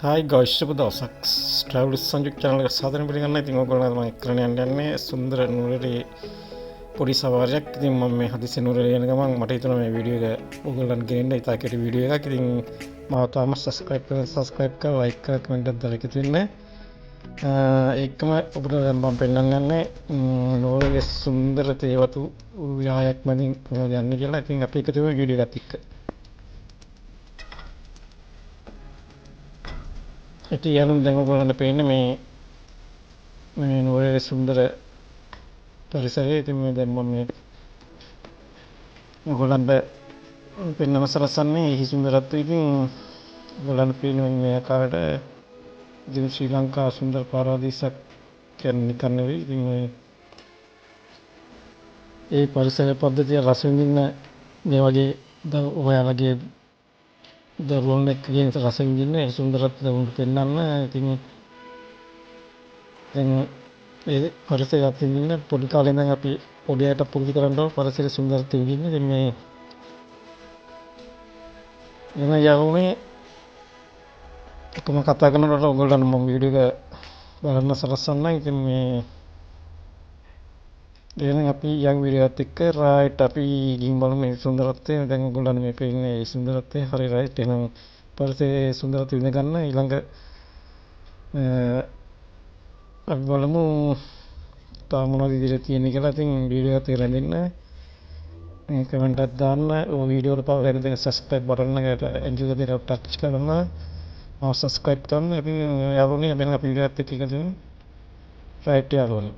Hi ගෞෂ් සුබ දවසක් travel සංයුක්ත channel එකට සාදරයෙන් පිළිගන්නවා. ඉතින් ඕගොල්ලෝ මම කරන්න යන්නේ සුන්දර නුවරේ පොඩි සවාරියක්. ඉතින් මම මේ හදිස්සියේ නුවරේ යන ගමන් මට හිතුණා මේ වීඩියෝ එක ඕගොල්ලන්ට ගෙනෙන්න. ඉතා කෙටි වීඩියෝ එකක්. ඉතින් මාව තාම සබ්ස්ක්‍රයිබ් කරලා ලයික් කරලා කමෙන්ට් එකක් දාලා එකතු වෙන්න. ඒකම ඔබට මම පෙන්නන්න යන්නේ නුවරේ සුන්දර තේවතු යායක් මැදින් යන්නේ කියලා. ඉතින් අපි එකතු වෙමු වීඩියෝ එකත් එක්ක. ඉතින් යනුම් දැන් ඔයගොල්ලන්ට පේන්නේ මේ නුවරේ සුන්දර පරිසරය. ඉතින් මේ දැන් මම මේ ඔයගොල්ලන්ට පෙන්වන්න සලස්වන්නේ එහි සුන්දරත්වය. ඉතින් ඔයගොල්ලන්ට පේන්නේ මේ ආකාරයට ඉතින් ශ්‍රී ලංකා සුන්දර පාරාදීසක් කියන්නේ නිකන් නෙවෙයි. ඉතින් ඒ පරිසර පද්ධතිය රස විඳින්න මේ වගේ ඔයාලගේ දරුවන් එක්ක ගෙන රස විඳින්න ඒ සුන්දරත්වය උන්ට පෙන්වන්න. ඉතින් දැන් ඒ පරිසරය අත්විඳින්න පොඩි කාලේ ඉඳන් අපි පොඩි අයට පුරුදු කරන්න ඕන පරිසරයේ සුන්දරත්වය විඳින්න. ඉතින් මේ එන යවුනේ කොහොම කතා කරනකොට ඔයගොල්ලන්ට මම වීඩියෝ එක බලන්න සලස්වන්නම්. ඉතින් මේ එහෙනම් අපි යම් වීඩියෝ එකත් එක්ක රයිට් අපි ගිහින් බලමු මේ සුන්දරත්වය. දැන් ඔයගොල්ලන්ට මේ පේන්නේ මේ සුන්දරත්වය හරි රයිට්. එහෙනම් පරිසරයේ සුන්දරත්වය විඳ ගන්න ඊළඟ අපි බලමු තාම මොනවද ඉදිරියේ තියෙන්නේ කියලා. ඉතින් වීඩියෝ එකත් එක්ක රැඳෙන්න කමෙන්ට් එකක් දාන්න. ඔය වීඩියෝ එකට පස්සේ දැන් සබ්ස්ක්‍රයිබ් බටන් එකට එන්ජල් එක ටච් කරන්න මාව සබ්ස්ක්‍රයිබ් කරන්න. ඉතින් යාළුවනේ අපි වීඩියෝ එකත් එක්ක එකතු වෙමු. රයිට් යාළුවනේ.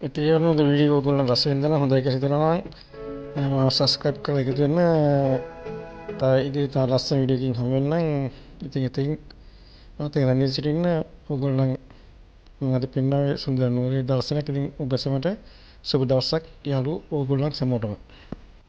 ඉතින් ඒ වුණොත් වීඩියෝ ඔයගොල්ලන් රස විඳලා හොඳයි කියලා හිතනවා නම් මාව සබ්ස්ක්‍රයිබ් කරලා එකතු වෙන්න. ඉතින් තා ලස්සන වීඩියෝ එකකින් හමු වෙන්නම්. ඉතින් මම රැඳී සිටින්න ඔයගොල්ලන් මම අද පෙන්වන්නේ සුන්දර නුවරේ දර්ශනයක්. ඉතින් ඔබ සැමට සුබ දවසක් යාළුවෝ ඔයගොල්ලන් සැමටම.